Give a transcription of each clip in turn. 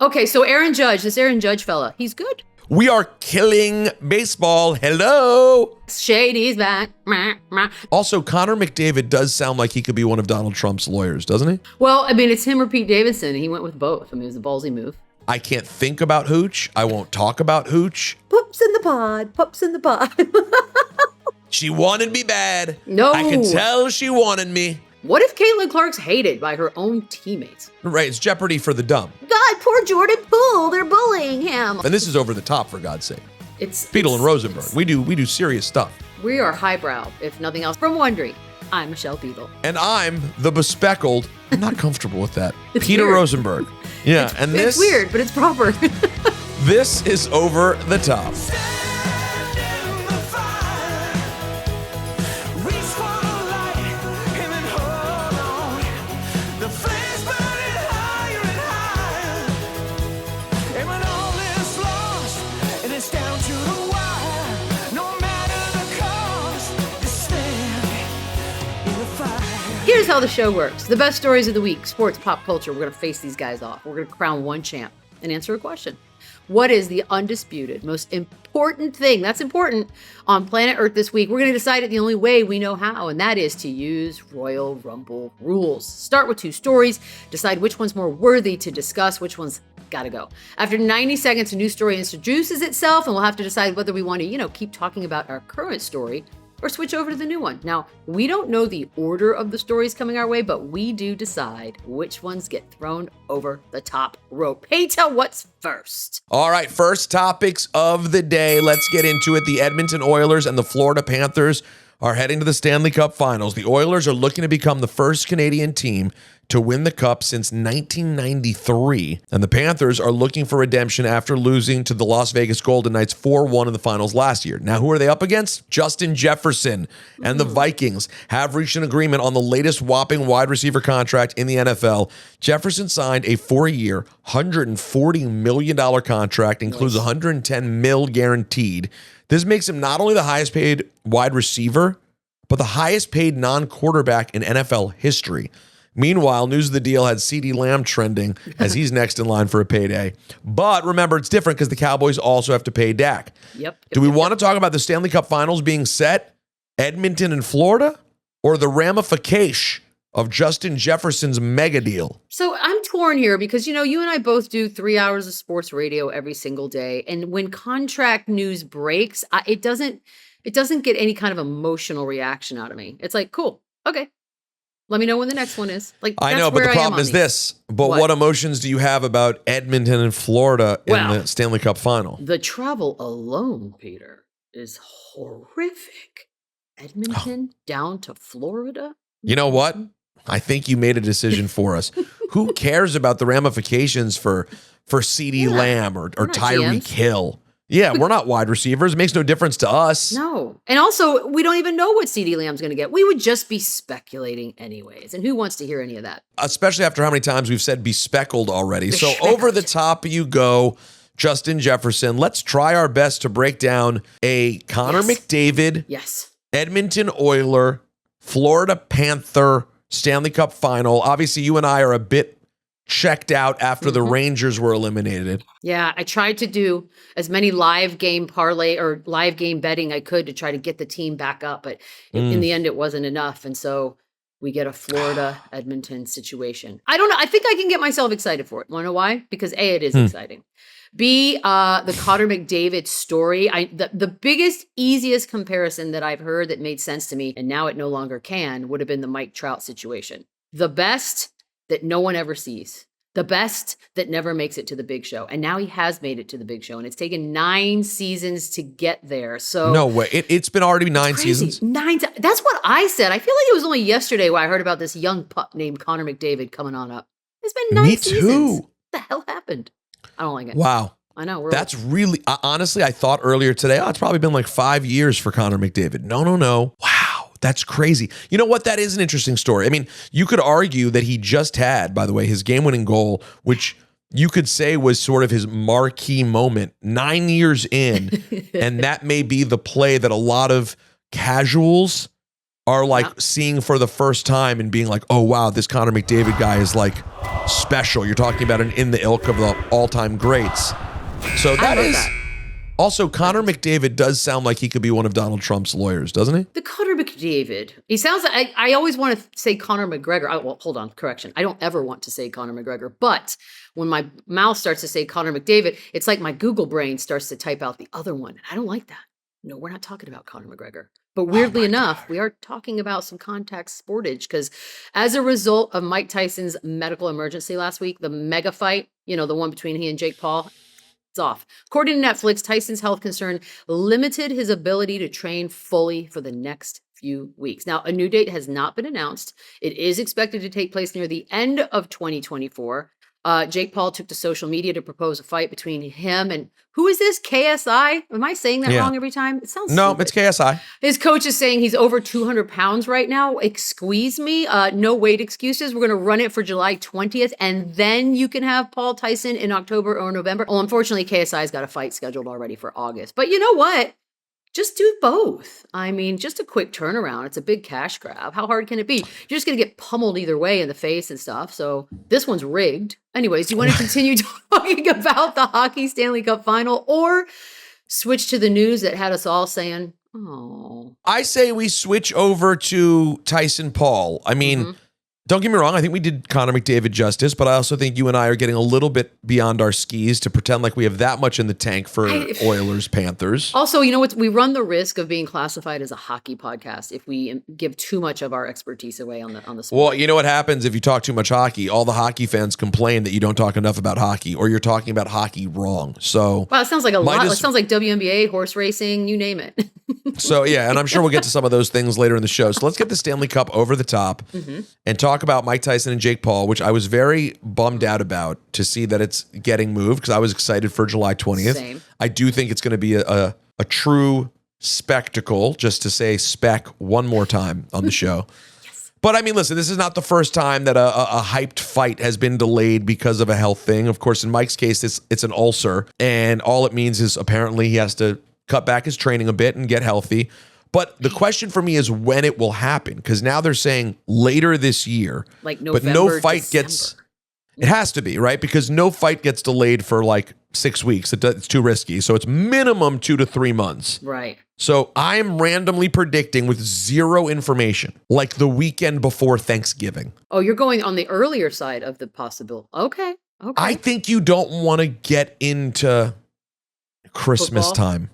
Okay, so this Aaron Judge fella, he's good. We are killing baseball. Hello. Shady's back. Also, Connor McDavid does sound like he could be one of Donald Trump's lawyers, doesn't he? Well, I mean, it's him or Pete Davidson. He went with both. I mean, it was a ballsy move. I can't think about Hooch. I won't talk about Hooch. Pups in the pod. Pups in the pod. She wanted me bad. No. I could tell she wanted me. What if Caitlin Clark's hated by her own teammates? Right, it's Jeopardy for the dumb. God, poor Jordan Poole. They're bullying him. And this is over the top, for God's sake. It's Beadle and Rosenberg. We do serious stuff. We are highbrow, if nothing else. From Wondery, I'm Michelle Beadle. And I'm the bespeckled. I'm not comfortable with that. It's Peter weird. Rosenberg. Yeah, It's weird, but it's proper. This is Over the Top. Here's how the show works. The best stories of the week, sports, pop culture. We're going to face these guys off. We're going to crown one champ and answer a question. What is the undisputed, most important thing that's important on planet Earth this week? We're going to decide it the only way we know how, and that is to use Royal Rumble rules. Start with 2 stories, decide which one's more worthy to discuss, which one's got to go. After 90 seconds, a new story introduces itself, and we'll have to decide whether we want to, keep talking about our current story or switch over to the new one. Now, we don't know the order of the stories coming our way, but we do decide which ones get thrown over the top rope. Hey, tell what's first. All right, first topics of the day. Let's get into it. The Edmonton Oilers and the Florida Panthers are heading to the Stanley Cup Finals. The Oilers are looking to become the first Canadian team to win the Cup since 1993. And the Panthers are looking for redemption after losing to the Las Vegas Golden Knights 4-1 in the finals last year. Now, who are they up against? Justin Jefferson and the Vikings have reached an agreement on the latest whopping wide receiver contract in the NFL. Jefferson signed a 4-year, $140 million contract, includes $110 million guaranteed. This makes him not only the highest paid wide receiver, but the highest paid non-quarterback in NFL history. Meanwhile, news of the deal had CeeDee Lamb trending as he's next in line for a payday. But remember, it's different because the Cowboys also have to pay Dak. Do we want to talk about the Stanley Cup Finals being set, Edmonton and Florida, or the ramification of Justin Jefferson's mega deal? So I'm torn here because, you and I both do 3 hours of sports radio every single day. And when contract news breaks, it doesn't get any kind of emotional reaction out of me. It's like, cool, okay. Let me know when the next one is. I know, but the problem is this. But what emotions do you have about Edmonton and Florida in the Stanley Cup Final? The travel alone, Peter, is horrific. Edmonton down to Florida. You know what? I think you made a decision for us. Who cares about the ramifications for CeeDee Lamb or Tyreek Hill? Yeah, we're not wide receivers. It makes no difference to us. No. And also, we don't even know what CeeDee Lamb's going to get. We would just be speculating anyways. And who wants to hear any of that? Especially after how many times we've said be speckled already. So over the top you go, Justin Jefferson. Let's try our best to break down a Connor McDavid, Edmonton Oiler, Florida Panther Stanley Cup Final. Obviously, you and I are a bit checked out after the Rangers were eliminated. Yeah, I tried to do as many live game parlay or live game betting I could to try to get the team back up, but in the end it wasn't enough. And so we get a Florida Edmonton situation. I don't know. I think I can get myself excited for it. Want to know why? Because A, it is exciting. B, the Connor McDavid story. The biggest, easiest comparison that I've heard that made sense to me, and now it no longer can, would have been the Mike Trout situation. The best that no one ever sees. The best that never makes it to the big show. And now he has made it to the big show. And it's taken 9 seasons to get there. So no way. It's been already 9 seasons? 9. That's what I said. I feel like it was only yesterday where I heard about this young pup named Connor McDavid coming on up. It's been 9 seasons. Me too. What the hell happened? I don't like it. Wow. I know. That's really, honestly, I thought earlier today, it's probably been like 5 years for Connor McDavid. No. Wow. That's crazy. You know what? That is an interesting story. I mean, you could argue that he just had, by the way, his game-winning goal, which you could say was sort of his marquee moment 9 years in. And that may be the play that a lot of casuals are like seeing for the first time and being like, oh, wow, this Connor McDavid guy is like special. You're talking about an in the ilk of the all-time greats. So that is also Connor McDavid does sound like he could be one of Donald Trump's lawyers, doesn't he? The Connor McDavid. He sounds like I always want to say Connor McGregor. Well, hold on, correction. I don't ever want to say Connor McGregor, but when my mouth starts to say Connor McDavid, it's like my Google brain starts to type out the other one. And I don't like that. No, we're not talking about Conor McGregor. But weirdly enough, we are talking about some contact sportage because as a result of Mike Tyson's medical emergency last week, the mega fight, the one between he and Jake Paul, it's off. According to Netflix, Tyson's health concern limited his ability to train fully for the next few weeks. Now, a new date has not been announced. It is expected to take place near the end of 2024. Jake Paul took to social media to propose a fight between him and who is this? KSI? Am I saying that wrong every time? It sounds stupid. It's KSI. His coach is saying he's over 200 pounds right now. Squeeze me. No weight excuses. We're going to run it for July 20th, and then you can have Paul Tyson in October or November. Well, unfortunately, KSI's got a fight scheduled already for August. But you know what? Just do both. I mean, just a quick turnaround. It's a big cash grab. How hard can it be? You're just going to get pummeled either way in the face and stuff. So this one's rigged. Anyways, do you want to continue talking about the hockey Stanley Cup final or switch to the news that had us all saying, oh? I say we switch over to Tyson Paul. I mean, don't get me wrong. I think we did Connor McDavid justice, but I also think you and I are getting a little bit beyond our skis to pretend like we have that much in the tank for Oilers Panthers. Also, you know what? We run the risk of being classified as a hockey podcast if we give too much of our expertise away on the sport. Well, you know what happens if you talk too much hockey? All the hockey fans complain that you don't talk enough about hockey, or you're talking about hockey wrong. So, wow, it sounds like a lot. It sounds like WNBA, horse racing, you name it. So, yeah, and I'm sure we'll get to some of those things later in the show. So let's get the Stanley Cup over the top and talk about Mike Tyson and Jake Paul, which I was very bummed out about to see that it's getting moved because I was excited for July 20th. Same. I do think it's going to be a true spectacle, just to say spec one more time on the show. But I mean, listen, this is not the first time that a hyped fight has been delayed because of a health thing. Of course, in Mike's case, it's an ulcer, and all it means is apparently he has to cut back his training a bit and get healthy. But the question for me is when it will happen, because now they're saying later this year. Like November, but no fight December. gets. It has to be, right? Because no fight gets delayed for like 6 weeks. It's too risky. So it's minimum 2 to 3 months. Right. So I'm randomly predicting with zero information, like the weekend before Thanksgiving. Oh, you're going on the earlier side of the possibility. Okay. I think you don't want to get into Christmas Football? time.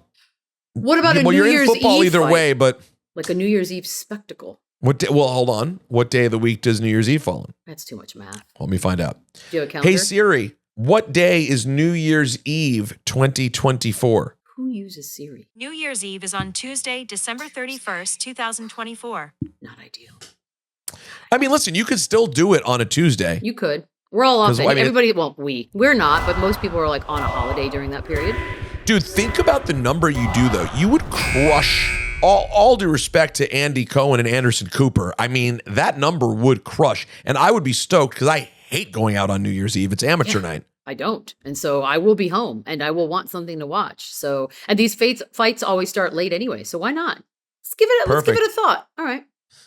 What about a New you're Year's in football Eve either fight? way, but Like a New Year's Eve spectacle. Well, hold on. What day of the week does New Year's Eve fall in? That's too much math. Let me find out. Do you have a calendar? Hey Siri, what day is New Year's Eve 2024? Who uses Siri? New Year's Eve is on Tuesday, December 31st, 2024. Not ideal. I mean, listen, you could still do it on a Tuesday. You could. We're all off. I mean, everybody, we're not, but most people are like on a holiday during that period. Dude, think about the number you do, though. You would crush, all due respect to Andy Cohen and Anderson Cooper. I mean, that number would crush. And I would be stoked because I hate going out on New Year's Eve. It's amateur night. I don't. And so I will be home and I will want something to watch. So, and these fights always start late anyway. So why not? Let's give it a thought. All right.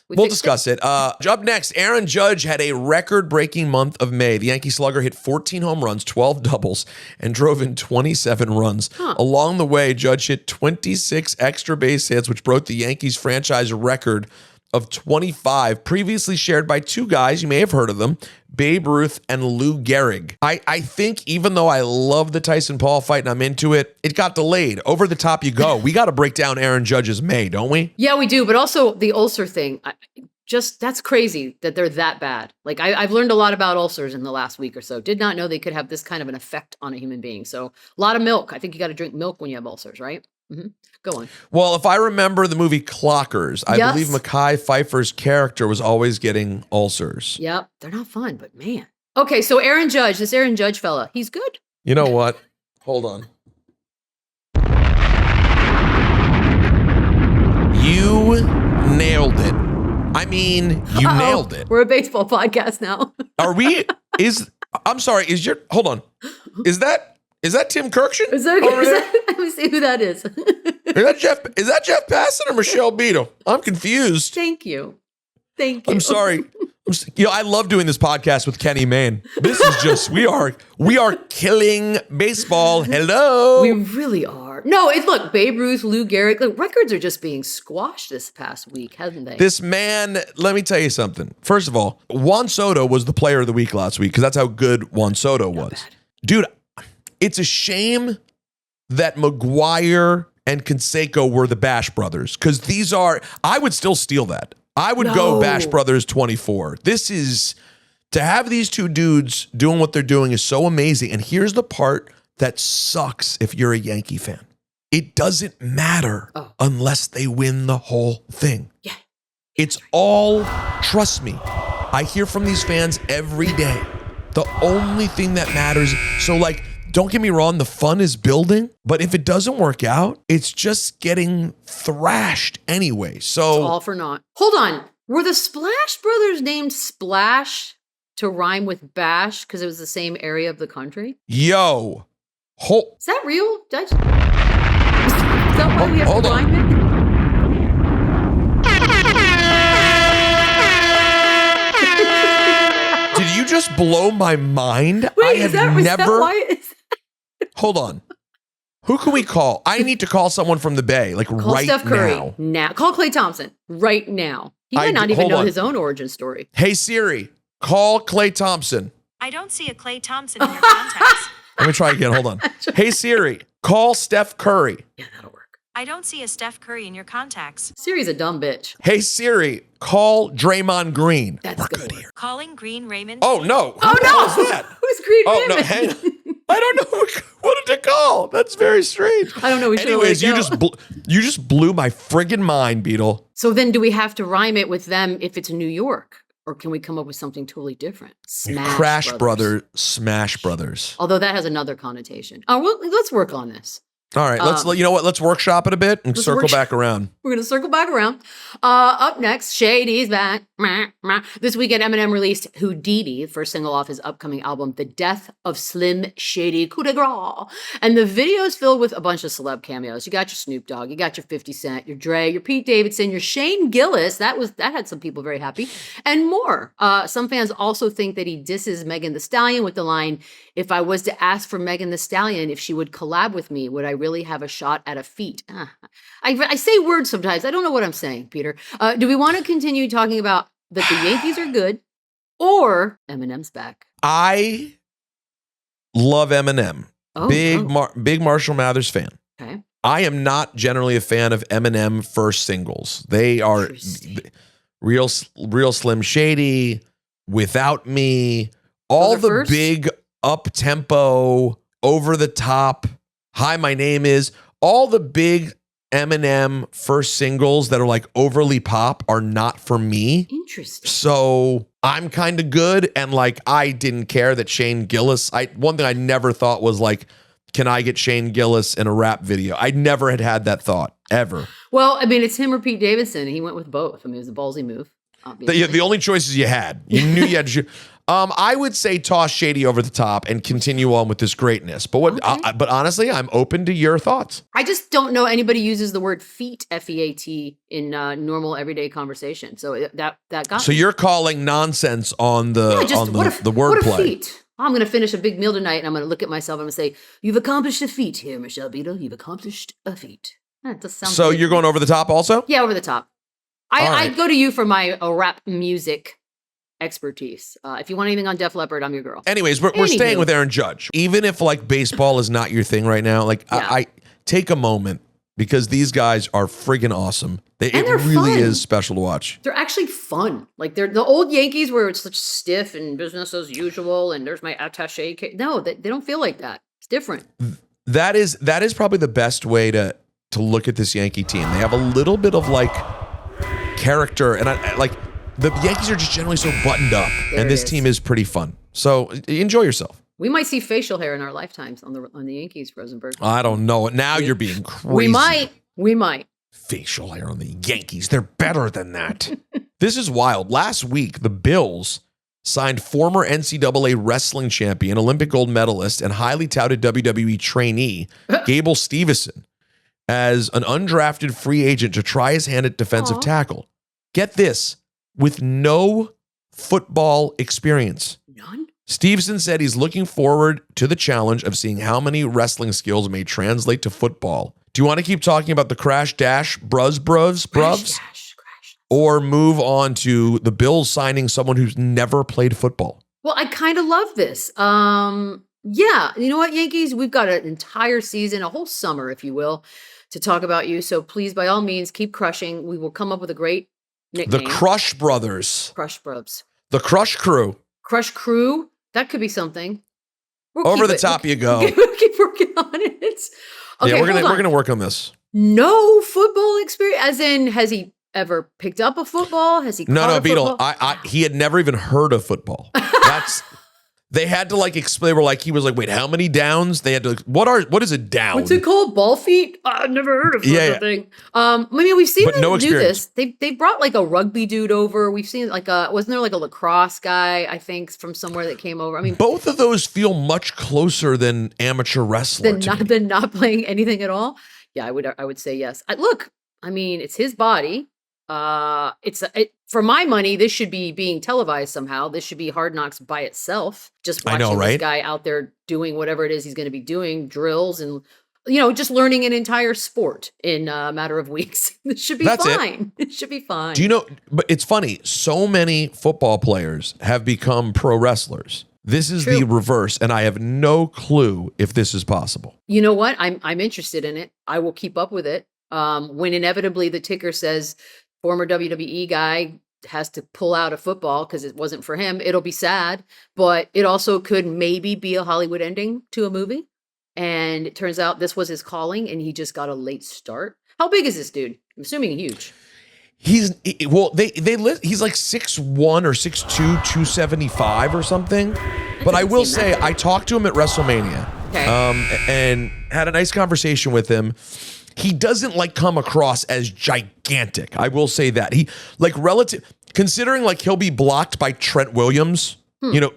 We'll discuss it. Up next, Aaron Judge had a record-breaking month of May. The Yankee slugger hit 14 home runs, 12 doubles, and drove in 27 runs. Along the way, Judge hit 26 extra base hits, which broke the Yankees franchise record of 25, previously shared by two guys, you may have heard of them, Babe Ruth and Lou Gehrig. I think even though I love the Tyson Paul fight and I'm into it, it got delayed. Over the top you go. We got to break down Aaron Judge's May, don't we? Yeah, we do. But also the ulcer thing, that's crazy that they're that bad. Like I've learned a lot about ulcers in the last week or so. Did not know they could have this kind of an effect on a human being. So a lot of milk. I think you got to drink milk when you have ulcers, right? Mm-hmm. Go on. Well, if I remember the movie Clockers, I believe Mekhi Phifer's character was always getting ulcers. Yep. They're not fun, but man. Okay, so Aaron Judge, this Aaron Judge fella, he's good. You know what? Hold on. You nailed it. I mean, you nailed it. We're a baseball podcast now. Are we? Hold on. Is that Tim Kirkshin? Let me see who that is. Is that Jeff Passan or Michelle Beadle? I'm confused. Thank you. I'm sorry. I love doing this podcast with Kenny Mayne. This is just we are killing baseball. Hello. We really are. No, look, Babe Ruth, Lou Gehrig, look, records are just being squashed this past week, haven't they? This man, let me tell you something. First of all, Juan Soto was the player of the week last week because that's how good Juan Soto was. Bad. Dude, it's a shame that McGuire and Canseco were the Bash brothers because I would still steal that. I would go Bash Brothers 24. This is, to have these two dudes doing what they're doing is so amazing. And here's the part that sucks if you're a Yankee fan. It doesn't matter unless they win the whole thing. Yeah. It's all, trust me, I hear from these fans every day. The only thing that matters, so don't get me wrong, the fun is building, but if it doesn't work out, it's just getting thrashed anyway. So it's all for naught. Hold on. Were the Splash Brothers named Splash to rhyme with Bash because it was the same area of the country? Yo. Is that real? Is that why we have to rhyme it? Did you just blow my mind? Wait, is that why? Hold on. Who can we call? I need to call someone from the Bay, Call right Steph Curry now. Call Klay Thompson right now. He might not even know his own origin story. Hey, Siri, call Klay Thompson. I don't see a Klay Thompson in your contacts. Let me try again. Hold on. Hey, Siri, call Steph Curry. Yeah, that'll work. I don't see a Steph Curry in your contacts. Siri's a dumb bitch. Hey, Siri, call Draymond Green. That's good here. Calling Green Raymond. Oh, no. Oh, no. Who's that? Who's Green Oh, Raymond? no, hang on. I don't know what to call. That's very strange. I don't know. Anyways, you just blew my friggin' mind, Beadle. So then do we have to rhyme it with them if it's New York? Or can we come up with something totally different? Smash Brothers. Although that has another connotation. Oh, well, let's work on this. All right, let's workshop it a bit and circle back around. We're going to circle back around. Up next, Shady's back. This weekend, Eminem released Houdini, first single off his upcoming album, The Death of Slim Shady Coup de Grace. And the video is filled with a bunch of celeb cameos. You got your Snoop Dogg, you got your 50 Cent, your Dre, your Pete Davidson, your Shane Gillis. That had some people very happy. And more. Some fans also think that he disses Megan Thee Stallion with the line, "If I was to ask for Megan Thee Stallion if she would collab with me, would I really have a shot at a feat?" I say words sometimes. I don't know what I'm saying, Peter. Do we want to continue talking about that the Yankees are good or Eminem's back? I love Eminem. Big Marshall Mathers fan. Okay. I am not generally a fan of Eminem first singles. They are real Slim Shady, Without Me, all the big up-tempo, over-the-top, Hi, My Name Is, all the big Eminem first singles that are overly pop are not for me. Interesting. So I'm kind of good. And I didn't care that Shane Gillis, one thing I never thought was can I get Shane Gillis in a rap video? I never had that thought ever. Well, I mean, it's him or Pete Davidson. He went with both. I mean, it was a ballsy move. The only choices you had. You knew you had to shoot. I would say toss Shady over the top and continue on with this greatness. But but honestly, I'm open to your thoughts. I just don't know anybody uses the word feat, F-E-A-T, in normal everyday conversation. So that got So me. you're calling nonsense on the the wordplay. What a feat. I'm going to finish a big meal tonight, and I'm going to look at myself and I'm going to say, "You've accomplished a feat here, Michelle Beadle. You've accomplished a feat." That does sound So good. you're going over the top also? Yeah, over the top. I right. go to you for my rap music expertise. If you want anything on Def Leppard, I'm your girl. Anyways, we're staying with Aaron Judge. Even if baseball is not your thing right now, I take a moment because these guys are friggin' awesome. It really is special to watch. They're actually fun. They're the old Yankees where it's such stiff and business as usual and there's my attaché case. No, they don't feel like that. It's different. That is probably the best way to look at this Yankee team. They have a little bit of character, and the Yankees are just generally so buttoned up, and this team is pretty fun. So enjoy yourself. We might see facial hair in our lifetimes on the Yankees, Rosenberg. I don't know. Now you're being crazy. We might. Facial hair on the Yankees. They're better than that. This is wild. Last week, the Bills signed former NCAA wrestling champion, Olympic gold medalist, and highly touted WWE trainee, Gable Steveson. as an undrafted free agent to try his hand at defensive tackle. Get this, with no football experience. None? Stevenson said he's looking forward to the challenge of seeing how many wrestling skills may translate to football. Do you want to keep talking about the crash dash bruvs? Crash. Or move on to the Bills signing someone who's never played football? Well, I kind of love this. Yeah, you know what, Yankees? We've got an entire season, a whole summer, if you will, to talk about you. So please, by all means, keep crushing. We will come up with a great nickname. The Crush Brothers. Crush Brubs. The Crush Crew. Crush Crew. That could be something. Over the top you go. We'll keep working on it. Okay, yeah, we're gonna work on this. No football experience, as in, has he ever picked up a football? Has he? No, Beadle. He had never even heard of football. They had to explain. He was like, wait, how many downs? They had to. What is a down? What's it called? Ball feet? I've never heard of such a thing. I mean, we've seen them do this. They brought a rugby dude over. We've seen wasn't there a lacrosse guy? I think from somewhere that came over. I mean, both of those feel much closer than amateur wrestler than not playing anything at all. Yeah, I would say yes. Look, I mean, it's his body. For my money, this should be being televised somehow. This should be Hard Knocks by itself. Just watching this guy out there doing whatever it is he's going to be doing, drills and, just learning an entire sport in a matter of weeks. This should be fine. It should be fine. Do you know, but it's funny. So many football players have become pro wrestlers. This is the reverse, and I have no clue if this is possible. You know what? I'm interested in it. I will keep up with it. When inevitably the ticker says former WWE guy has to pull out a football because it wasn't for him, it'll be sad, but it also could maybe be a Hollywood ending to a movie. And it turns out this was his calling and he just got a late start. How big is this dude? I'm assuming huge. He's like 6'1" or 6'2", 275 or something. But I will say, I talked to him at WrestleMania and had a nice conversation with him. He doesn't come across as gigantic. I will say that. He considering he'll be blocked by Trent Williams,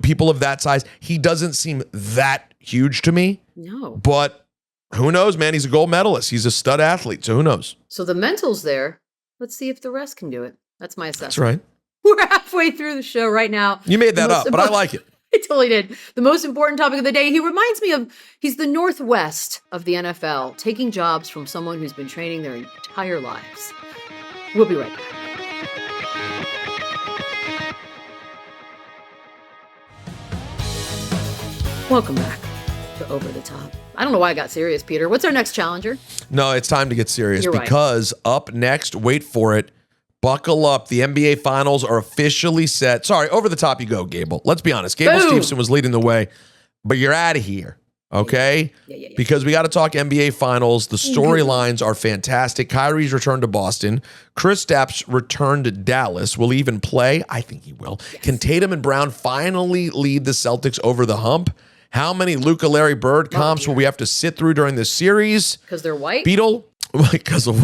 people of that size, he doesn't seem that huge to me. No. But who knows, man? He's a gold medalist. He's a stud athlete, so who knows? So the mental's there. Let's see if the rest can do it. That's my assessment. That's right. We're halfway through the show right now. You made that up, but I like it. I totally did. The most important topic of the day. He reminds me of, he's the Northwest of the NFL, taking jobs from someone who's been training their entire lives. We'll be right back. Welcome back to Over the Top. I don't know why I got serious, Peter. What's our next challenger? No, it's time to get serious. You're because up next, wait for it, buckle up. The NBA Finals are officially set. Sorry, over the top you go, Gable. Let's be honest. Gable Stevenson was leading the way, but you're out of here, okay? Yeah. Because we got to talk NBA Finals. The storylines are fantastic. Kyrie's returned to Boston. Kristaps returned to Dallas. Will he even play? I think he will. Yes. Can Tatum and Brown finally lead the Celtics over the hump? How many Luka, Larry Bird comps will we have to sit through during this series? Because they're white? Beadle? Because of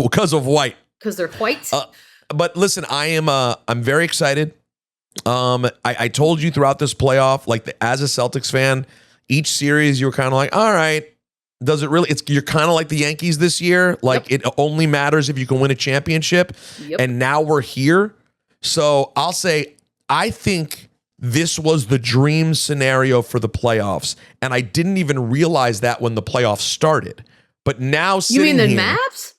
white. Because they're white? But listen, I'm very excited. I told you throughout this playoff, as a Celtics fan, each series you were kind of like, all right, does it really? You're kind of like the Yankees this year. It only matters if you can win a championship. Yep. And now we're here. So I'll say, I think this was the dream scenario for the playoffs. And I didn't even realize that when the playoffs started. But now you mean the Mavs?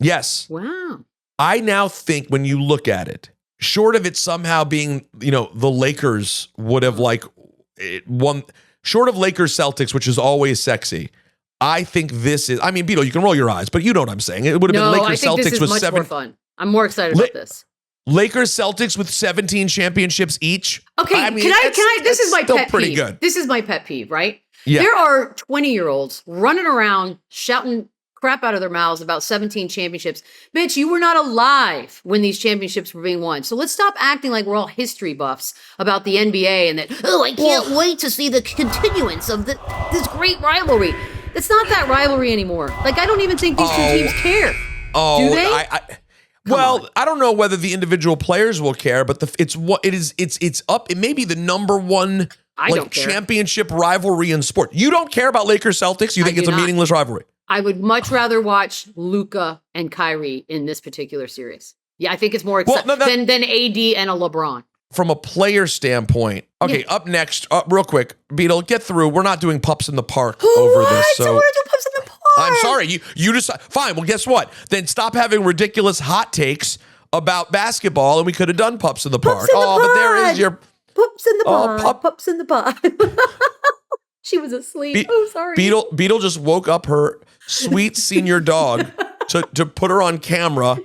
Yes. Wow. I now think when you look at it, short of it somehow being, the Lakers would have won, short of Lakers Celtics, which is always sexy. I think this is, Beadle, you can roll your eyes, but you know what I'm saying. It would have been Lakers Celtics this is with much more fun. I'm more excited about this. Lakers Celtics with 17 championships each. Okay, can I? This is my pet pretty peeve. Good. This is my pet peeve, right? Yeah. There are 20-year-olds running around shouting crap out of their mouths about 17 championships. Bitch, you were not alive when these championships were being won. So let's stop acting like we're all history buffs about the NBA and that, I can't wait to see the continuance of this great rivalry. It's not that rivalry anymore. I don't even think these two teams care. Do they? I don't know whether the individual players will care, but it's up. It may be the number one championship rivalry in sport. You don't care about Lakers Celtics? You think it's a meaningless rivalry? I would much rather watch Luka and Kyrie in this particular series. Yeah, I think it's more exciting than AD and a LeBron. From a player standpoint, okay, up next, real quick, Beadle, get through. We're not doing pups in the park over this. So we're gonna do pups in the park. I'm sorry, you decide. Fine, well, guess what? Then stop having ridiculous hot takes about basketball, and we could have done pups in the park. But there is your pups in the pod. Pups in the pod. She was asleep. Sorry. Beadle just woke up her sweet senior dog to put her on camera.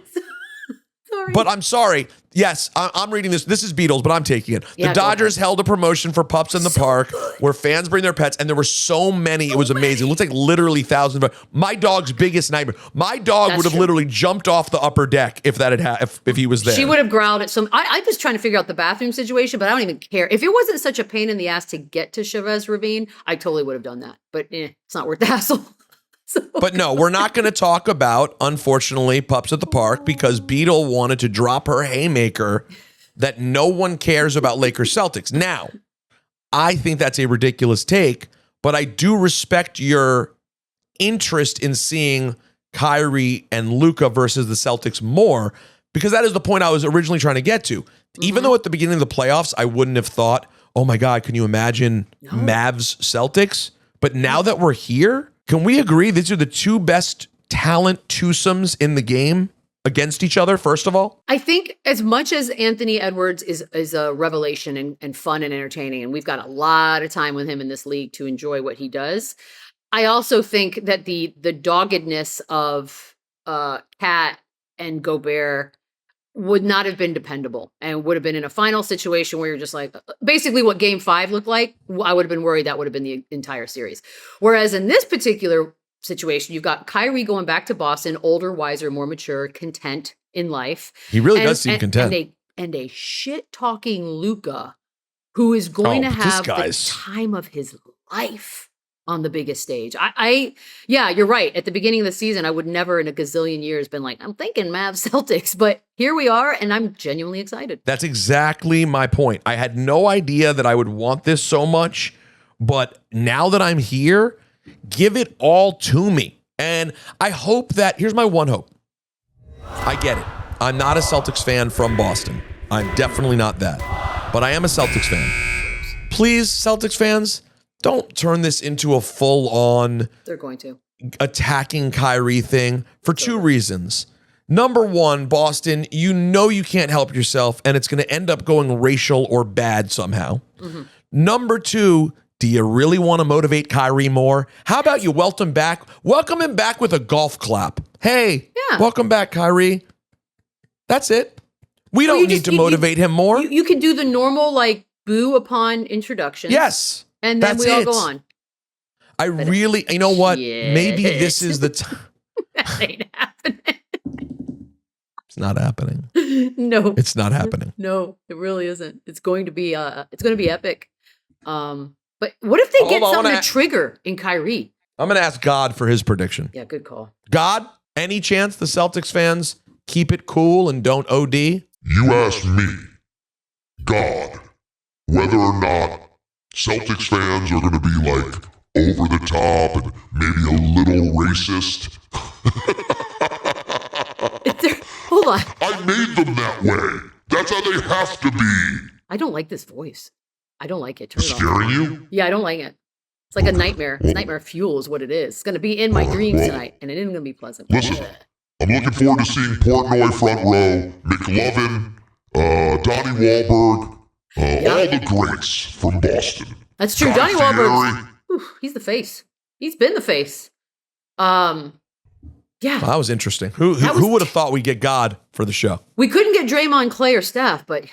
Sorry. But I'm sorry. Yes, I'm reading this. This is Beatles, but I'm taking it. The Dodgers held a promotion for pups in the park where fans bring their pets, and there were so many. It was amazing. It looked like literally thousands. My dog's biggest nightmare. My dog would have literally jumped off the upper deck if that had if he was there. She would have growled at some. I'm just trying to figure out the bathroom situation, but I don't even care. If it wasn't such a pain in the ass to get to Chavez Ravine, I totally would have done that. But it's not worth the hassle. But no, we're not going to talk about, unfortunately, pups at the park because Beadle wanted to drop her haymaker that no one cares about Lakers Celtics. Now, I think that's a ridiculous take, but I do respect your interest in seeing Kyrie and Luka versus the Celtics more because that is the point I was originally trying to get to. Even though at the beginning of the playoffs, I wouldn't have thought, oh my God, can you imagine Mavs Celtics? But now that we're here, can we agree these are the two best talent twosomes in the game against each other, first of all? I think as much as Anthony Edwards is a revelation and fun and entertaining, and we've got a lot of time with him in this league to enjoy what he does, I also think that the doggedness of Cat and Gobert would not have been dependable and would have been in a final situation where you're just like, basically what game 5 looked like, I would have been worried that would have been the entire series. Whereas in this particular situation, you've got Kyrie going back to Boston, older, wiser, more mature, content in life. He really does seem content. And a shit-talking Luka who is going to have the time of his life on the biggest stage. Yeah, you're right. At the beginning of the season, I would never in a gazillion years been like, I'm thinking Mavs Celtics, but here we are, and I'm genuinely excited. That's exactly my point. I had no idea that I would want this so much, but now that I'm here, give it all to me. And I hope that, here's my one hope. I get it. I'm not a Celtics fan from Boston. I'm definitely not that. But I am a Celtics fan. Please, Celtics fans, don't turn this into a full-on They're going to attacking Kyrie thing for two reasons. Number one, Boston, you know you can't help yourself, and it's going to end up going racial or bad somehow. Number two, do you really want to motivate Kyrie more? How about you welcome him back with a golf clap? Hey, welcome back, Kyrie. That's it. We don't need to motivate him more. You can do the normal, like, boo upon introduction. Yes. And then we all go on. I really, you know what? Maybe this is the time. That ain't happening. It's not happening. No. It's not happening. No, it really isn't. It's going to be epic. But what if they get something to trigger in Kyrie? I'm going to ask God for his prediction. Yeah, good call. God, any chance the Celtics fans keep it cool and don't OD? You asked me, God, whether or not Celtics fans are going to be like over the top and maybe a little racist. Hold on. I made them that way. That's how they have to be. I don't like this voice. I don't like it. Turn it off. Scaring you? Yeah, I don't like it. It's like a nightmare. It's nightmare fuel is what it is. It's going to be in my dreams tonight, and it isn't going to be pleasant. Listen, I'm looking forward to seeing Portnoy front row, McLovin, Donnie Wahlberg, all the greats from Boston. That's true. Donnie Wahlberg, he's the face. He's been the face. Yeah. Well, that was interesting. Who would have thought we'd get God for the show? We couldn't get Draymond, Clay, or Steph, but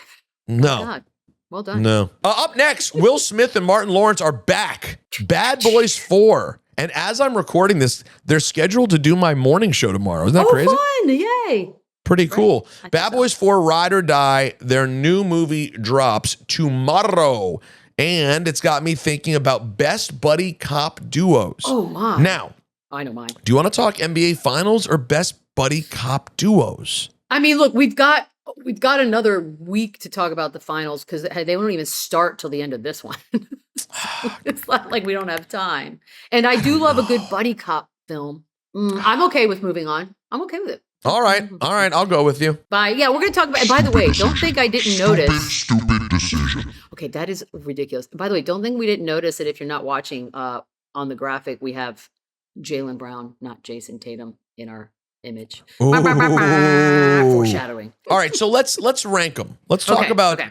no. God. Well done. No. Up next, Will Smith and Martin Lawrence are back. Bad Boys 4. And as I'm recording this, they're scheduled to do my morning show tomorrow. Isn't that crazy? Fun. Yay. Pretty cool. Bad Boys 4 Ride or Die, their new movie drops tomorrow. And it's got me thinking about best buddy cop duos. Oh, my. Now, I know mine. Do you want to talk NBA Finals or best buddy cop duos? I mean, look, we've got another week to talk about the finals because they don't even start till the end of this one. It's not like we don't have time. And I do love a good buddy cop film. I'm okay with moving on. I'm okay with it. All right. I'll go with you. We're going to talk about, by the way, don't think I didn't notice. Stupid decision. Okay, that is ridiculous. By the way, don't think we didn't notice that if you're not watching on the graphic, we have Jaylen Brown, not Jason Tatum, in our image. Foreshadowing. All right, so let's rank them. Let's talk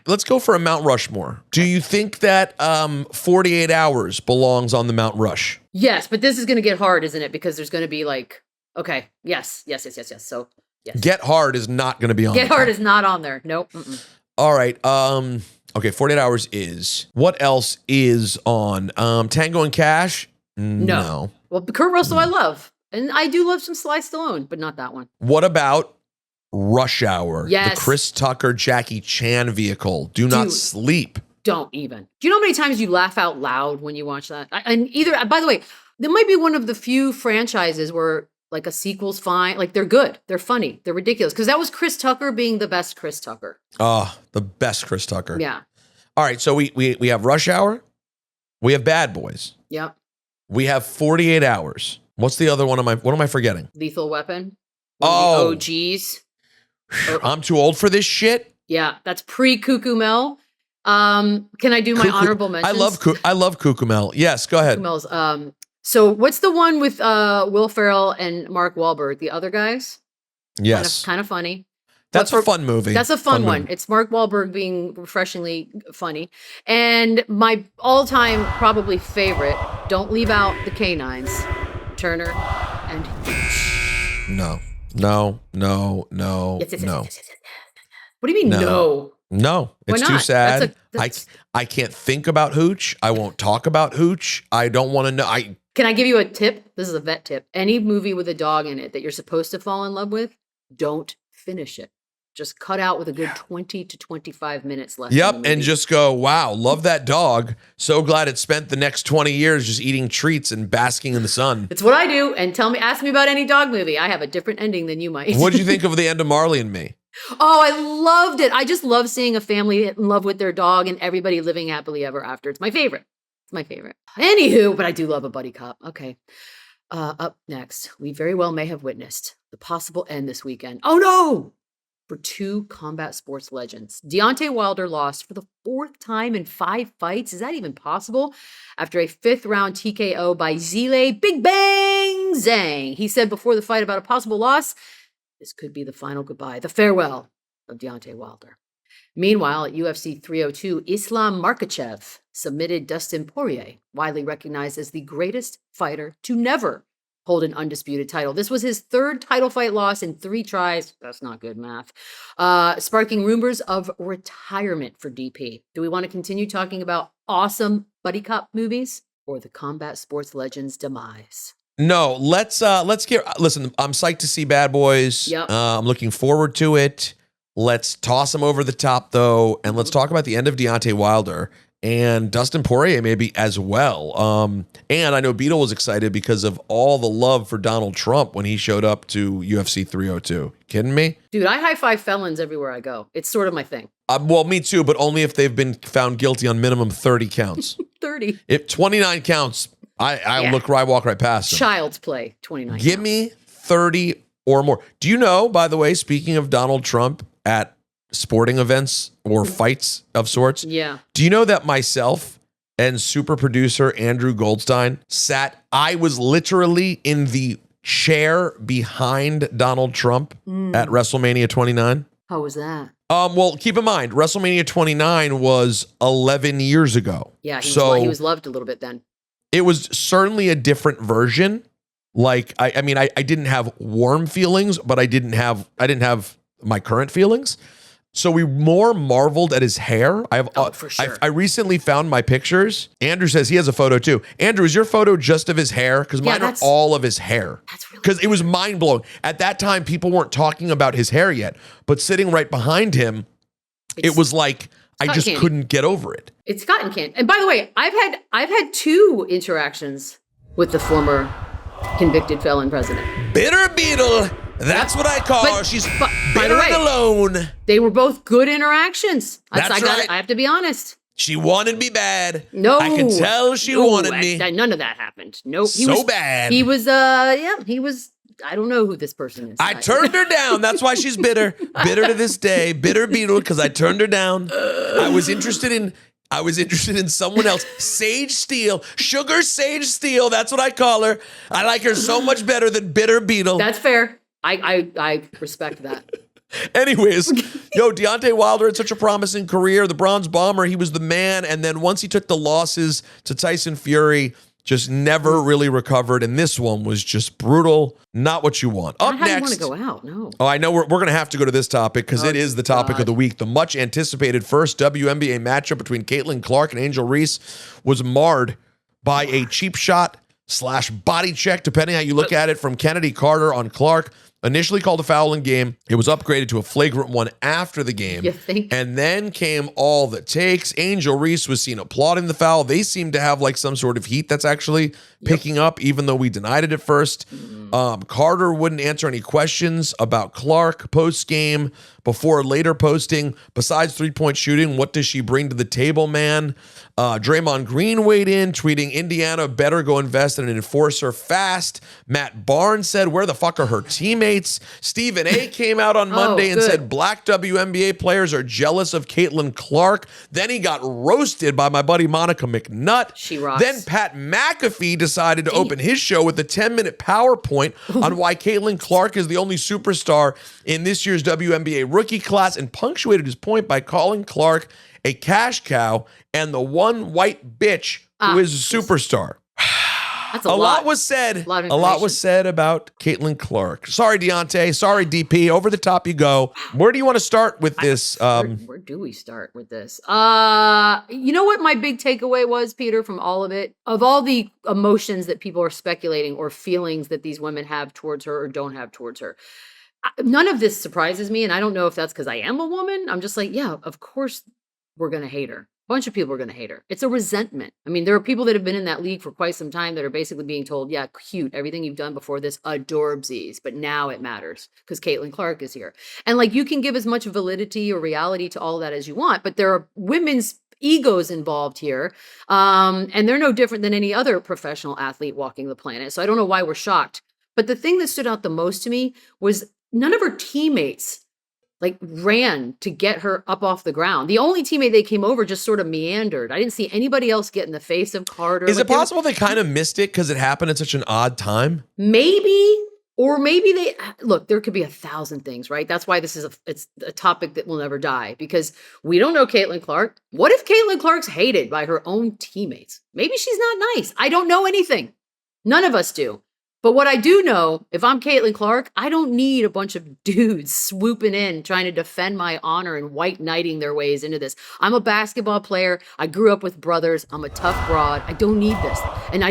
let's go for a Mount Rushmore. Do you think that 48 Hours belongs on the Mount Rush? Yes, but this is going to get hard, isn't it? Because there's going to be like, okay, yes. So, yes. Get Hard is not going to be on Get Hard is not on there. Nope. Mm-mm. All right. Okay, 48 Hours is. What else is on? Tango and Cash? No. Well, Kurt Russell I love. And I do love some Sly Stallone, but not that one. What about Rush Hour? Yes. The Chris Tucker, Jackie Chan vehicle. Do not sleep. Don't even. Do you know how many times you laugh out loud when you watch that? By the way, there might be one of the few franchises where like a sequel's fine. Like they're good. They're funny. They're ridiculous. Because that was Chris Tucker being the best Chris Tucker. Oh, the best Chris Tucker. Yeah. All right. So we have Rush Hour. We have Bad Boys. Yep. We have 48 Hours. What's the other one? What am I forgetting? Lethal Weapon. Oh. The OGs. I'm too old for this shit. Yeah. That's pre-Cuckoo Mel. Can I do my honorable mentions? I love Cuckoo Mel. Yes, go ahead. Cuckoo Mel's, so what's the one with Will Ferrell and Mark Wahlberg? The other guys? Yes. Kind of funny. That's a fun movie. That's a fun one. movie. It's Mark Wahlberg being refreshingly funny. And my all-time probably favorite, don't leave out the canines, Turner and No. Yes. What do you mean no? No, it's Why too not? sad. That's I can't think about Hooch. I won't talk about Hooch. I don't want to know. Can I give you a tip? This is a vet tip. Any movie with a dog in it that you're supposed to fall in love with, don't finish it. Just cut out with a good 20 to 25 minutes left. Yep, and just go, wow, love that dog. So glad it spent the next 20 years just eating treats and basking in the sun. It's what I do. And ask me about any dog movie. I have a different ending than you might. What did you think of the end of Marley and Me? Oh, I loved it. I just love seeing a family in love with their dog and everybody living happily ever after. It's my favorite. Anywho, but I do love a buddy cop. Okay. Up next, we very well may have witnessed the possible end this weekend. Oh no! For two combat sports legends. Deontay Wilder lost for the fourth time in 5 fights. Is that even possible? After a 5th round TKO by Zile Big Bang Zhang. He said before the fight about a possible loss, this could be the final goodbye, the farewell of Deontay Wilder. Meanwhile, at UFC 302, Islam Makhachev submitted Dustin Poirier, widely recognized as the greatest fighter to never hold an undisputed title. This was his 3rd title fight loss in 3 tries. That's not good math. Sparking rumors of retirement for DP. Do we want to continue talking about awesome buddy cop movies or the combat sports legend's demise? No, let's listen, I'm psyched to see Bad Boys. Yep. I'm looking forward to it. Let's toss them over the top though, and let's talk about the end of Deontay Wilder and Dustin Poirier maybe as well. And I know Beadle was excited because of all the love for Donald Trump when he showed up to UFC 302. Kidding me? Dude, I high five felons everywhere I go. It's sort of my thing. Well, me too, but only if they've been found guilty on minimum 30 counts. 30. If 29 counts, I walk right past them. Child's play, 29. Give me 30 or more. Do you know, by the way, speaking of Donald Trump at sporting events or fights of sorts? Yeah. Do you know that myself and super producer Andrew Goldstein I was literally in the chair behind Donald Trump at WrestleMania 29? How was that? Well, keep in mind, WrestleMania 29 was 11 years ago. Yeah, he was loved a little bit then. It was certainly a different version. Like, I mean, I didn't have warm feelings, but I didn't have my current feelings. So we more marveled at his hair. For sure. I recently found my pictures. Andrew says he has a photo too. Andrew, is your photo just of his hair? Because mine are all of his hair. That's really because it was mind blowing. At that time, people weren't talking about his hair yet, but sitting right behind him, it was like I just couldn't get over it. It's cotton candy. And by the way, I've had 2 interactions with the former convicted felon president. Bitter Beadle. That's what I call her. She's bitter and alone. They were both good interactions. That's right. I have to be honest. She wanted me bad. No. I can tell she wanted me. None of that happened. Nope. Bad. He was I don't know who this person is. I turned her down. That's why she's bitter. Bitter to this day. Bitter Beadle because I turned her down. I was interested in someone else. Sage Steele. Sugar Sage Steele. That's what I call her. I like her so much better than Bitter Beadle. That's fair. I respect that. Anyways, Deontay Wilder had such a promising career. The Bronze Bomber, he was the man. And then once he took the losses to Tyson Fury, just never really recovered. And this one was just brutal. Not what you want. Up Not how next. you want to go out. No. Oh, I know we're going to have to go to this topic because it is the topic of the week. The much anticipated first WNBA matchup between Caitlin Clark and Angel Reese was marred by a cheap shot / body check, depending how you look at it, from Kennedy Carter on Clark. Initially called a foul in game. It was upgraded to a flagrant one after the game. You think? And then came all the takes. Angel Reese was seen applauding the foul. They seem to have like some sort of heat that's actually picking up, even though we denied it at first. Carter wouldn't answer any questions about Clark post-game before later posting, besides three-point shooting, what does she bring to the table, man? Draymond Green weighed in, tweeting, Indiana better go invest in an enforcer fast. Matt Barnes said, where the fuck are her teammates? Stephen A. came out on Monday and said, black WNBA players are jealous of Caitlin Clark. Then he got roasted by my buddy Monica McNutt. She rocks. Then Pat McAfee decided to open his show with a 10-minute PowerPoint on why Caitlin Clark is the only superstar in this year's WNBA rookie class, and punctuated his point by calling Clark a cash cow and the one white bitch who is a superstar. That's a lot was said. A lot was said about Caitlin Clark. Sorry, Deontay. Sorry, DP. Over the top you go. Where do you want to start with this? Where do we start with this? You know what my big takeaway was, Peter, from all of it? Of all the emotions that people are speculating or feelings that these women have towards her or don't have towards her, none of this surprises me. And I don't know if that's because I am a woman. I'm just like, yeah, of course we're going to hate her. A bunch of people are going to hate her. It's a resentment. I mean, there are people that have been in that league for quite some time that are basically being told, yeah, cute, everything you've done before this, adorbsies, but now it matters because Caitlin Clark is here. And like, you can give as much validity or reality to all of that as you want, but there are women's egos involved here. And they're no different than any other professional athlete walking the planet. So I don't know why we're shocked. But the thing that stood out the most to me was none of her teammates like ran to get her up off the ground. The only teammate they came over just sort of meandered. I didn't see anybody else get in the face of Carter. Is it possible they kind of missed it because it happened at such an odd time? Maybe, or maybe they look. There could be 1,000 things, right? That's why this is it's a topic that will never die because we don't know Caitlin Clark. What if Caitlin Clark's hated by her own teammates? Maybe she's not nice. I don't know anything. None of us do. But what I do know, if I'm Caitlin Clark, I don't need a bunch of dudes swooping in, trying to defend my honor and white knighting their ways into this. I'm a basketball player. I grew up with brothers. I'm a tough broad. I don't need this. And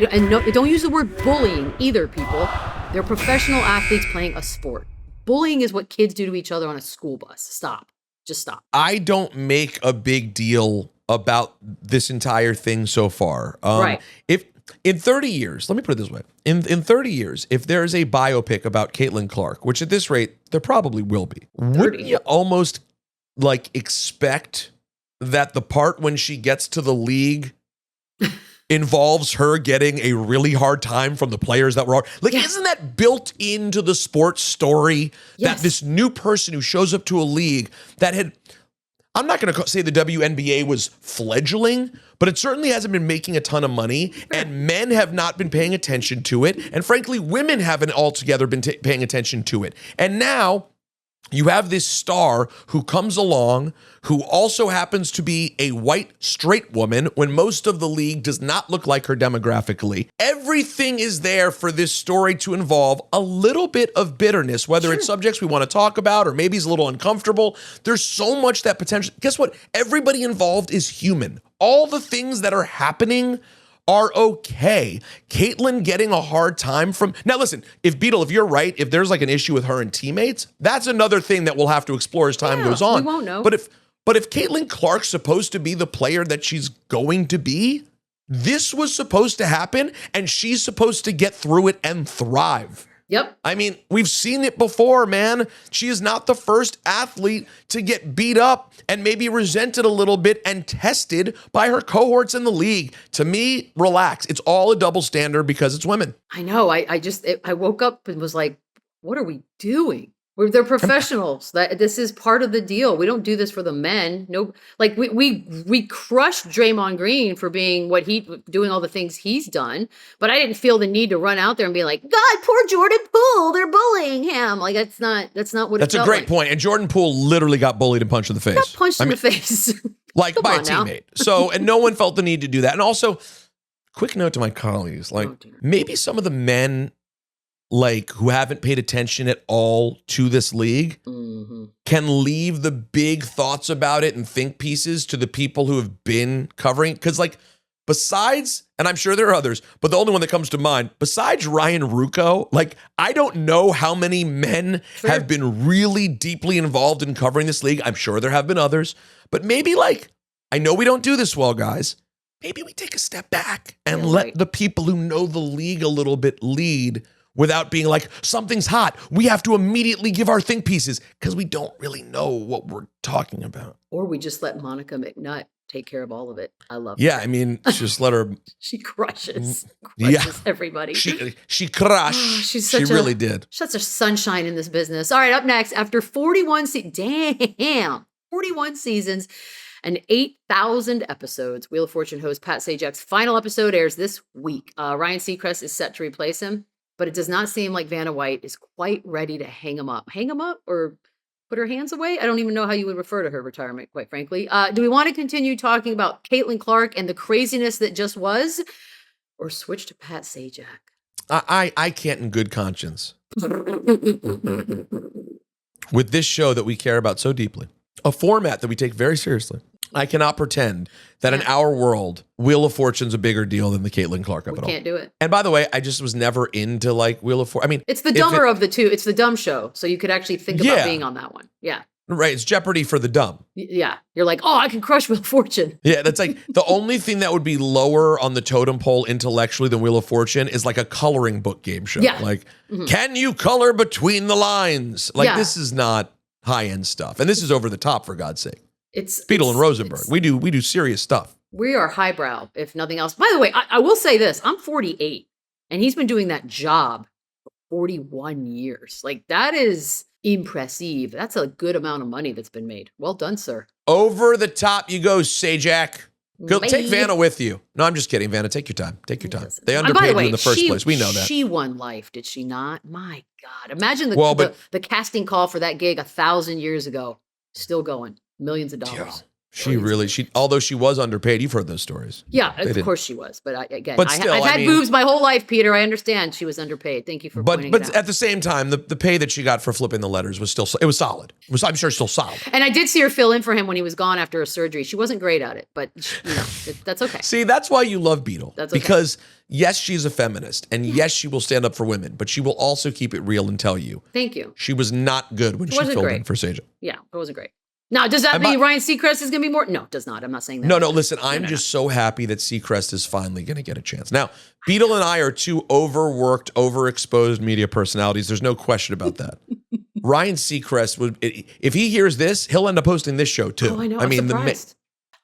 don't use the word bullying either, people. They're professional athletes playing a sport. Bullying is what kids do to each other on a school bus. Stop. Just stop. I don't make a big deal about this entire thing so far. Right. If in 30 years, let me put it this way. In 30 years, if there's a biopic about Caitlin Clark, which at this rate, there probably will be, wouldn't you almost like expect that the part when she gets to the league involves her getting a really hard time from the players that were like, isn't that built into the sports story that this new person who shows up to a league that had, I'm not going to say the WNBA was fledgling, but it certainly hasn't been making a ton of money, and men have not been paying attention to it, and frankly, women haven't altogether been paying attention to it. And now you have this star who comes along who also happens to be a white straight woman when most of the league does not look like her demographically. Everything is there for this story to involve a little bit of bitterness, whether it's subjects we want to talk about or maybe it's a little uncomfortable. There's so much that potential. Guess what? Everybody involved is human. All the things that are happening are okay. Caitlin getting a hard time from... Now listen, if Beadle, if you're right, if there's like an issue with her and teammates, that's another thing that we'll have to explore as time goes on. We won't know. But if Caitlin Clark's supposed to be the player that she's going to be, this was supposed to happen and she's supposed to get through it and thrive. Yep. I mean, we've seen it before, man. She is not the first athlete to get beat up and maybe resented a little bit and tested by her cohorts in the league. To me, relax. It's all a double standard because it's women. I know. I woke up and was like, what are we doing? They're professionals. That this is part of the deal. We don't do this for the men. No, like we crushed Draymond Green for being doing all the things he's done. But I didn't feel the need to run out there and be like, God, poor Jordan Poole, they're bullying him. Like that's not what. That's a great point. And Jordan Poole literally got bullied and punched in the face. Got punched in the face, like by a teammate. So, and no one felt the need to do that. And also, quick note to my colleagues, like maybe some of the men like who haven't paid attention at all to this league can leave the big thoughts about it and think pieces to the people who have been covering. Because like besides, and I'm sure there are others, but the only one that comes to mind, besides Ryan Rucco, like I don't know how many men have been really deeply involved in covering this league. I'm sure there have been others, but maybe like, I know we don't do this well, guys. Maybe we take a step back and let the people who know the league a little bit lead without being like, something's hot. We have to immediately give our think pieces because we don't really know what we're talking about. Or we just let Monica McNutt take care of all of it. I love I mean, just let her. She crushes everybody. She crushed. She really did. Such a sunshine in this business. All right, up next, after 41 seasons and 8,000 episodes, Wheel of Fortune host Pat Sajak's final episode airs this week. Ryan Seacrest is set to replace him, but it does not seem like Vanna White is quite ready to hang him up. Hang him up or put her hands away? I don't even know how you would refer to her retirement, quite frankly. Do we want to continue talking about Caitlin Clark and the craziness that just was, or switch to Pat Sajak? I can't in good conscience. With this show that we care about so deeply, a format that we take very seriously, I cannot pretend that in our world, Wheel of Fortune's a bigger deal than the Caitlin Clark of it all. We can't do it. And by the way, I just was never into like Wheel of Fortune. I mean, it's the dumber of the two. It's the dumb show. So you could actually think about being on that one. Yeah. Right. It's Jeopardy for the dumb. Yeah. You're like, oh, I can crush Wheel of Fortune. Yeah. That's like the only thing that would be lower on the totem pole intellectually than Wheel of Fortune is like a coloring book game show. Yeah. Like, can you color between the lines? Like this is not high-end stuff. And this is over the top, for God's sake. It's Beadle and Rosenberg. We do serious stuff. We are highbrow, if nothing else. By the way, I will say this. I'm 48, and he's been doing that job for 41 years. Like, that is impressive. That's a good amount of money that's been made. Well done, sir. Over the top you go, Sajak. Go, take Vanna with you. No, I'm just kidding, Vanna. Take your time. Take your time. They underpaid you in the first place. We know that. She won life, did she not? My God. Imagine the casting call for that gig 1,000 years ago. Still going. Millions of dollars. Although she was underpaid, you've heard those stories. Yeah, of course she was. But I've had boobs my whole life, Peter. I understand she was underpaid. Thank you for pointing it out. But at the same time, the pay that she got for flipping the letters was solid. I'm sure still solid. And I did see her fill in for him when he was gone after a surgery. She wasn't great at it, but that's okay. See, that's why you love Beadle. That's okay. Because yes, she's a feminist, and yes, she will stand up for women, but she will also keep it real and tell you. Thank you. She was not good when she filled in for Sajak. Yeah, it wasn't great. Now, does that mean Ryan Seacrest is going to be more? No, it does not. I'm not saying that. No, listen, I'm just so happy that Seacrest is finally going to get a chance. Now, Beadle and I are two overworked, overexposed media personalities. There's no question about that. Ryan Seacrest, if he hears this, he'll end up hosting this show too. Oh, I know. I'm surprised.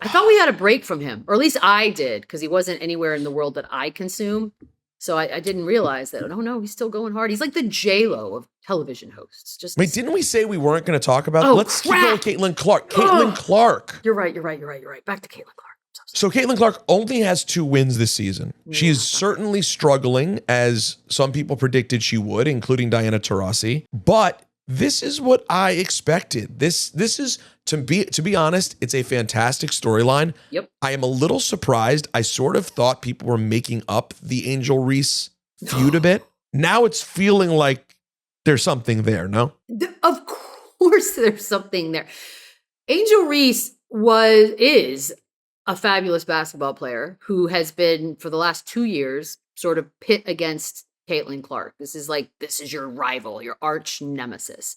I thought we had a break from him, or at least I did, because he wasn't anywhere in the world that I consume. So I didn't realize that. Oh no, he's still going hard. He's like the J-Lo of television hosts. Wait, didn't we say we weren't going to talk about? Let's keep going. Caitlin Clark. Caitlin Clark. You're right. Back to Caitlin Clark. So Caitlin Clark only has 2 wins this season. Yeah. She is certainly struggling, as some people predicted she would, including Diana Taurasi. But this is what I expected. This is, to be honest, it's a fantastic storyline. Yep. I am a little surprised. I sort of thought people were making up the Angel Reese feud a bit. Now it's feeling like there's something there, no? Of course there's something there. Angel Reese is a fabulous basketball player who has been, for the last 2 years, sort of pit against Caitlin Clark. This is your rival, your arch nemesis.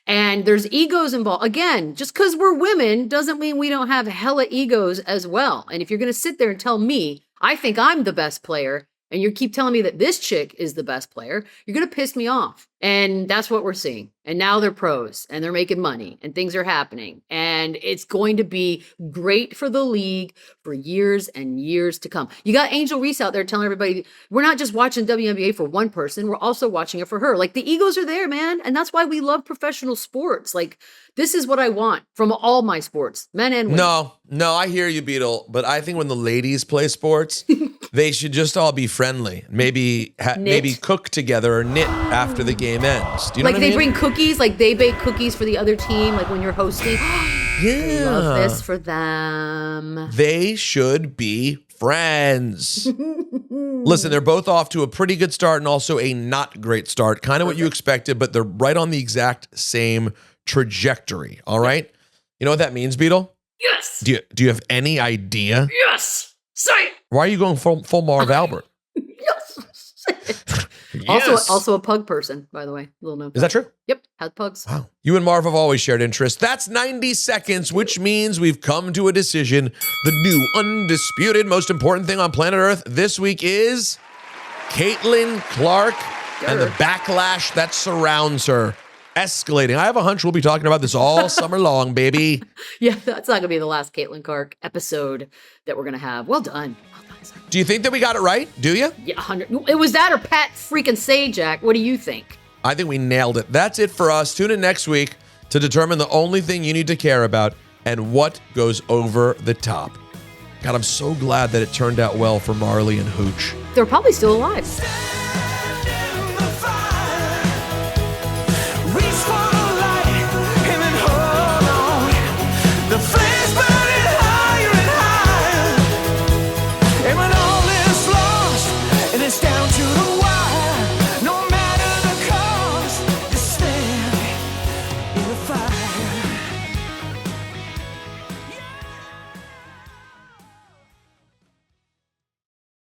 And there's egos involved. Again, just because we're women doesn't mean we don't have hella egos as well. And if you're going to sit there and tell me, I think I'm the best player, and you keep telling me that this chick is the best player, you're going to piss me off. And that's what we're seeing. And now they're pros and they're making money and things are happening. And it's going to be great for the league for years and years to come. You got Angel Reese out there telling everybody, we're not just watching WNBA for one person, we're also watching it for her. Like, the egos are there, man. And that's why we love professional sports. Like, this is what I want from all my sports, men and women. No, I hear you, Beadle. But I think when the ladies play sports, they should just all be friendly. Maybe maybe cook together or knit after the game ends. Do you know like what I they mean? bring cookies, like they bake cookies for the other team, like when you're hosting. Yeah. I love this for them. They should be friends. Listen, they're both off to a pretty good start and also a not great start. Kind of what you expected, but they're right on the exact same trajectory. All right? You know what that means, Beadle? Yes. Do you have any idea? Yes. Say it. Why are you going full Marv Albert? Yes. Say it. Yes. Also a pug person, by the way. Little known. Is that true? Yep. Has pugs. Wow. You and Marv have always shared interests. That's 90 seconds, which means we've come to a decision. The new, undisputed, most important thing on planet Earth this week is Caitlin Clark and the backlash that surrounds her. Escalating. I have a hunch we'll be talking about this all summer long, baby. Yeah, that's not going to be the last Caitlin Clark episode that we're going to have. Well done. Well done, sir. Do you think that we got it right? Do you? Yeah, 100. It was that or Pat freaking Sajak. What do you think? I think we nailed it. That's it for us. Tune in next week to determine the only thing you need to care about and what goes over the top. God, I'm so glad that it turned out well for Marley and Hooch. They're probably still alive.